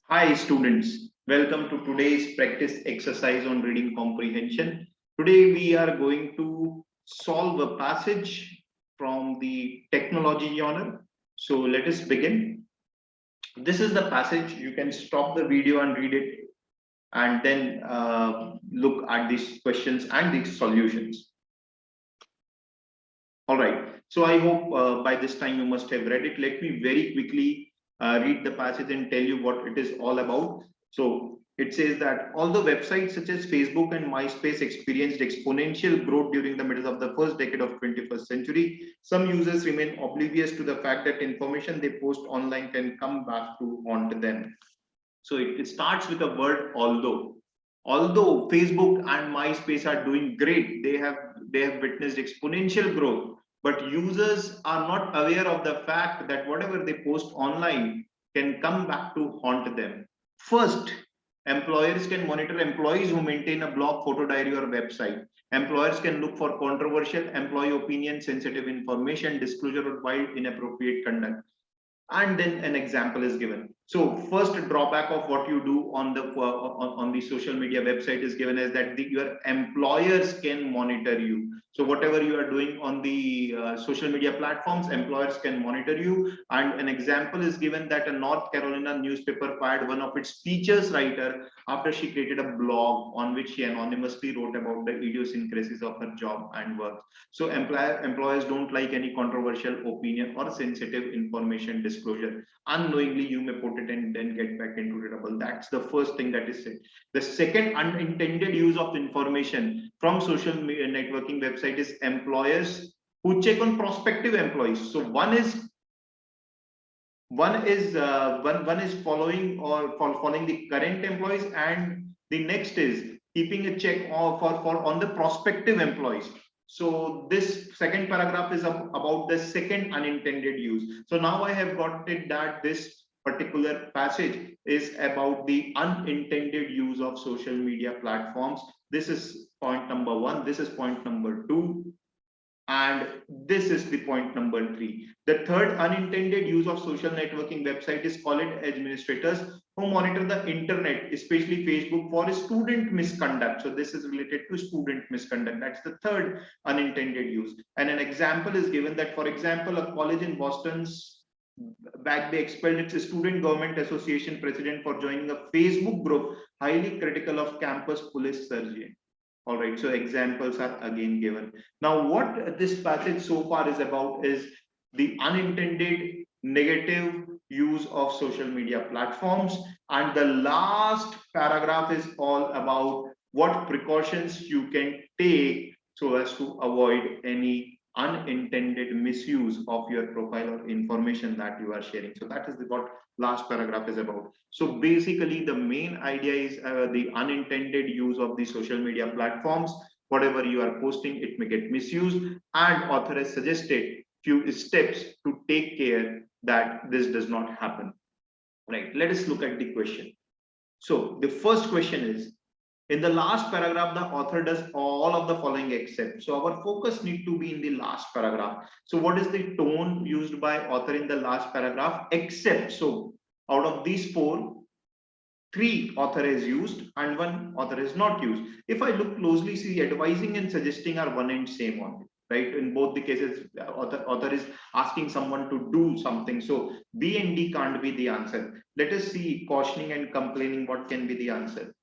Hi students, welcome to today's practice exercise on reading comprehension. Today we are going to solve a passage from the technology genre. So let us begin. This is the passage. You can stop the video and read it and then look at these questions and these solutions. All right. So I hope by this time you must have read it. Let me very quickly read the passage and tell you what it is all about. So it says that although websites such as Facebook and MySpace experienced exponential growth during the middle of the first decade of 21st century, some users remain oblivious to the fact that information they post online can come back to haunt them. So it starts with the word although. Although Facebook and MySpace are doing great, they have witnessed exponential growth, but users are not aware of the fact that whatever they post online can come back to haunt them. First, employers can monitor employees who maintain a blog, photo diary, or website. Employers can look for controversial, employee opinion, sensitive information, disclosure, or wild, inappropriate conduct, and then an example is given. So first drawback of what you do on the social media website is given as that your employers can monitor you. So whatever you are doing on the social media platforms, employers can monitor you. And an example is given that a North Carolina newspaper fired one of its features writer after she created a blog on which she anonymously wrote about the idiosyncrasies of her job and work. So employers don't like any controversial opinion or sensitive information disclosure. Unknowingly, you may put it and then get back into trouble. That's the first thing that is said. The second unintended use of information from social networking website is employers who check on prospective employees. So one is following the current employees, and the next is keeping a check for on the prospective employees. So this second paragraph is about the second unintended use. So now I have got it that this particular passage is about the unintended use of social media platforms. This is point number one. This is point number two. And this is the point number three. The third unintended use of social networking website is college administrators who monitor the internet, especially Facebook, for student misconduct. So this is related to student misconduct. That's the third unintended use. And an example is given that, for example, a college in Boston's Back Bay expelled its student government association president for joining a Facebook group highly critical of campus police surgery. All right, so examples are again given. Now, what this passage so far is about is the unintended negative use of social media platforms. And the last paragraph is all about what precautions you can take so as to avoid any unintended misuse of your profile or information that you are sharing. So that is what last paragraph is about. So basically the main idea is the unintended use of the social media platforms. Whatever you are posting, it may get misused, and author has suggested few steps to take care that this does not happen. Right, let us look at the question. So the first question is, in the last paragraph, the author does all of the following except. So our focus need to be in the last paragraph. So what is the tone used by author in the last paragraph? Except. So out of these four, three author is used and one author is not used. If I look closely, see, advising and suggesting are one and same only, right? In both the cases, author is asking someone to do something. So B and D can't be the answer. Let us see cautioning and complaining, what can be the answer.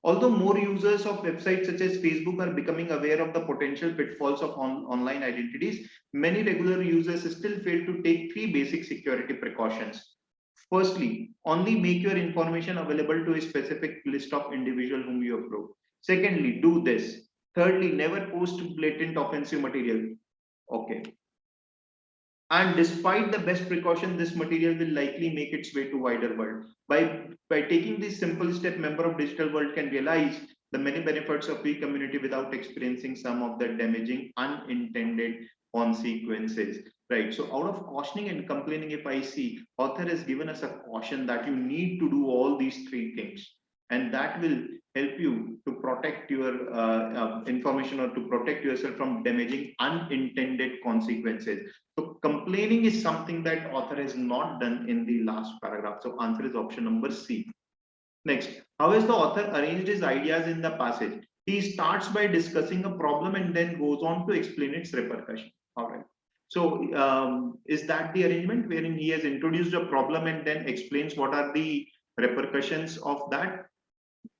Although more users of websites such as Facebook are becoming aware of the potential pitfalls of online identities, many regular users still fail to take three basic security precautions. Firstly, only make your information available to a specific list of individuals whom you approve. Secondly, do this. Thirdly, never post blatant offensive material. Okay. And despite the best precaution, this material will likely make its way to wider world. By taking this simple step, member of digital world can realize the many benefits of e-community without experiencing some of the damaging unintended consequences. Right. So out of cautioning and complaining, if I see, author has given us a caution that you need to do all these three things, and that will help you to protect your information or to protect yourself from damaging unintended consequences. So complaining is something that author has not done in the last paragraph. So answer is option number C. Next, how has the author arranged his ideas in the passage? He starts by discussing a problem and then goes on to explain its repercussion. All right. So, is that the arrangement wherein he has introduced a problem and then explains what are the repercussions of that?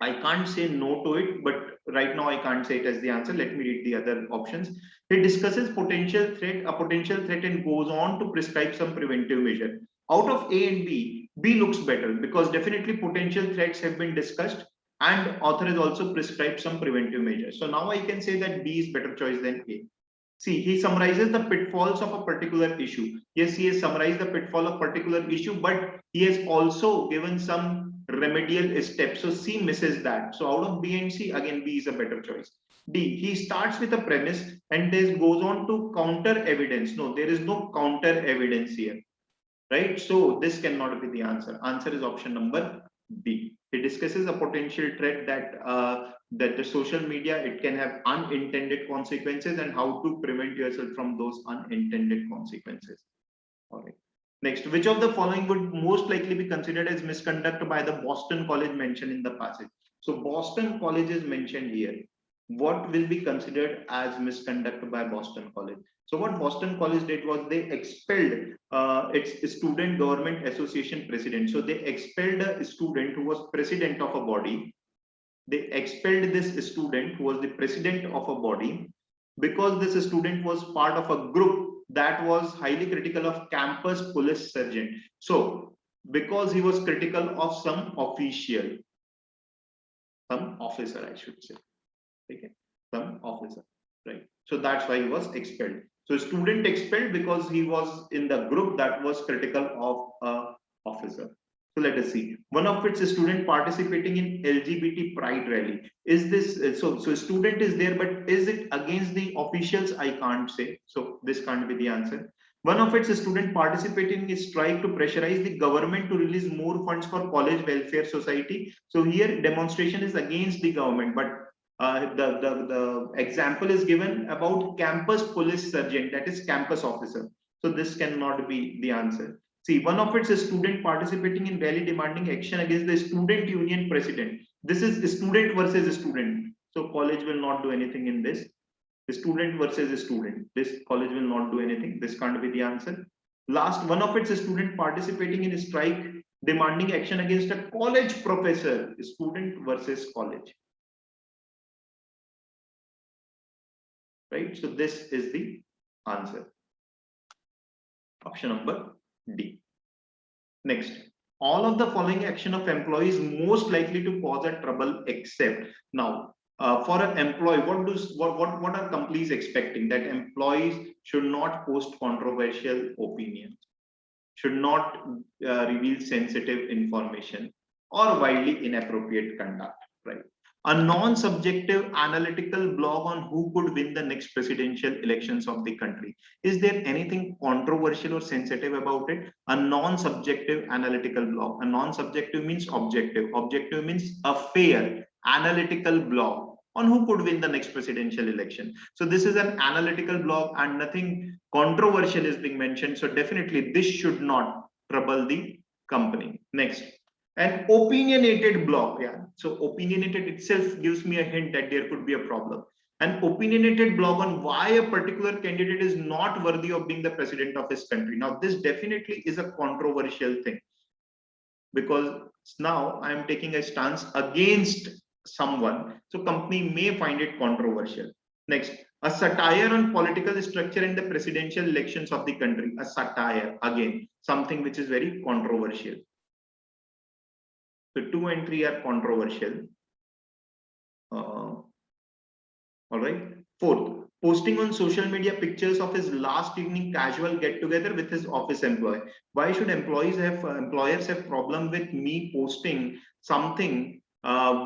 I can't say no to it, but right now I can't say it as the answer. Let me read the other options. He discusses a potential threat, and goes on to prescribe some preventive measure. Out of A and B, B looks better because definitely potential threats have been discussed and author has also prescribed some preventive measures. So now I can say that B is better choice than A. See, he summarizes the pitfalls of a particular issue. Yes, he has summarized the pitfall of particular issue, but he has also given some remedial steps. So C misses that. So out of B and C, again, B is a better choice. D, he starts with a premise and then goes on to counter evidence. No, there is no counter evidence here, right? So this cannot be the answer. Answer is option number B. He discusses a potential threat that the social media, it can have unintended consequences and how to prevent yourself from those unintended consequences. All right. Next, which of the following would most likely be considered as misconduct by the Boston College mentioned in the passage? So Boston College is mentioned here. What will be considered as misconduct by Boston College? So what Boston College did was they expelled its student government association president. So they expelled a student who was president of a body. They expelled this student who was the president of a body because this student was part of a group that was highly critical of campus police sergeant. So because he was critical of some official, some officer, I should say. Okay, some officer, right? So that's why he was expelled. So student expelled because he was in the group that was critical of a officer. So let us see. One of its student participating in LGBT pride rally. Is this so student is there, but is it against the officials? I can't say. So this can't be the answer. One of its student participating in strike to pressurize the government to release more funds for college welfare society. So here demonstration is against the government, but the example is given about campus police sergeant, that is campus officer. So this cannot be the answer. See, one of its student participating in rally demanding action against the student union president. This is student versus student. So college will not do anything in this. Student versus student. This college will not do anything. This can't be the answer. Last, one of its student participating in a strike demanding action against a college professor. Student versus college. Right? So this is the answer. Option number D. Next, all of the following action of employees most likely to cause a trouble except. Now, for an employee, what are companies expecting? That employees should not post controversial opinions, should not reveal sensitive information or widely inappropriate conduct, right? A non-subjective analytical blog on who could win the next presidential elections of the country. Is there anything controversial or sensitive about it? A non-subjective analytical blog. A non-subjective means objective. Objective means a fair analytical blog on who could win the next presidential election. So this is an analytical blog and nothing controversial is being mentioned. So definitely this should not trouble the company. Next. An opinionated blog, yeah. So opinionated itself gives me a hint that there could be a problem. An opinionated blog on why a particular candidate is not worthy of being the president of his country. Now, this definitely is a controversial thing because now I am taking a stance against someone. So company may find it controversial. Next, a satire on political structure in the presidential elections of the country. A satire, again, something which is very controversial. So 2 and 3 are controversial. All right. Fourth, posting on social media pictures of his last evening casual get together with his office employee. Why should employers have problem with me posting something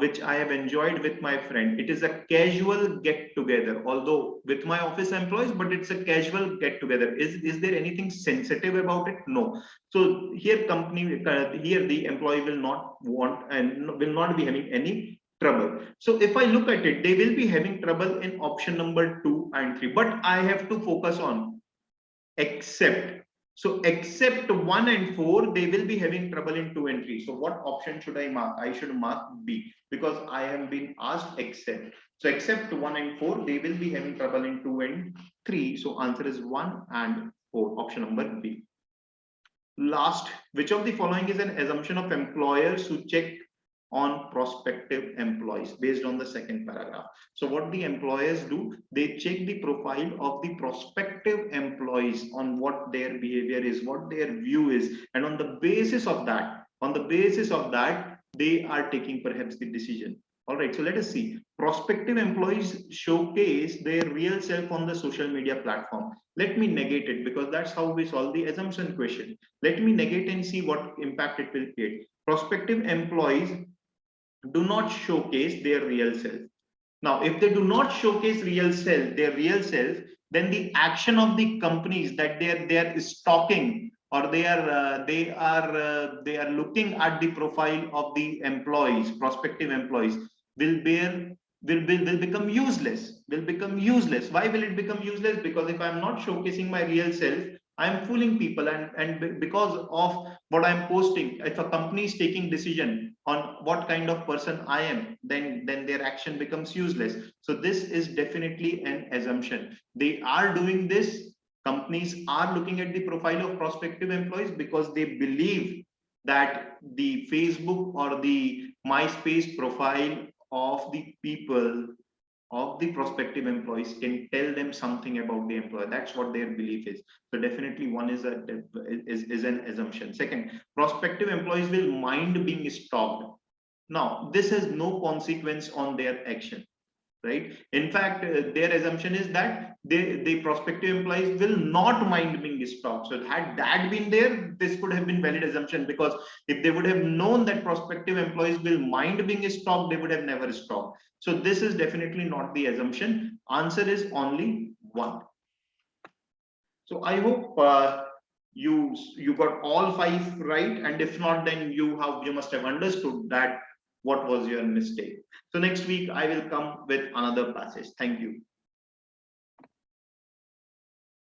which I have enjoyed with my friend? It is a casual get together, although with my office employees, but it's a casual get together. Is there anything sensitive about it? No. So here here the employee will not want and will not be having any trouble. So if I look at it, they will be having trouble in option number 2 and 3, but I have to focus on except. So except 1 and 4, they will be having trouble in 2 and 3. So what option should I mark? I should mark B, because I am being asked except. So except 1 and 4, they will be having trouble in 2 and 3. So answer is 1 and 4, option number B. Last, which of the following is an assumption of employers who check on prospective employees based on the second paragraph? So what the employers do, they check the profile of the prospective employees on what their behavior is, what their view is, and on the basis of that, they are taking perhaps the decision. All right, so let us see. Prospective employees showcase their real self on the social media platform. Let me negate it, because that's how we solve the assumption question. Let me negate and see what impact it will create. Prospective employees do not showcase their real self. Now, if they do not showcase their real self, then the action of the companies that they are stalking, or they are looking at the profile of the employees, prospective employees, will become useless. Why will it become useless? Because if I'm not showcasing my real self, I'm fooling people, and because of what I'm posting, if a company is taking decision on what kind of person I am, then their action becomes useless. So this is definitely an assumption. They are doing this. Companies are looking at the profile of prospective employees because they believe that the Facebook or the MySpace profile of the people, of the prospective employees, can tell them something about the employer. That's what their belief is. So definitely one is an assumption. Second, prospective employees will mind being stalked. Now this has no consequence on their action, right? In fact, their assumption is that the prospective employees will not mind being stalked. So had that been there, this could have been valid assumption, because if they would have known that prospective employees will mind being stalked, they would have never stalked. So this is definitely not the assumption. Answer is only 1. So I hope you got all 5 right, and if not, then you must have understood that what was your mistake. So next week I will come with another passage. Thank you.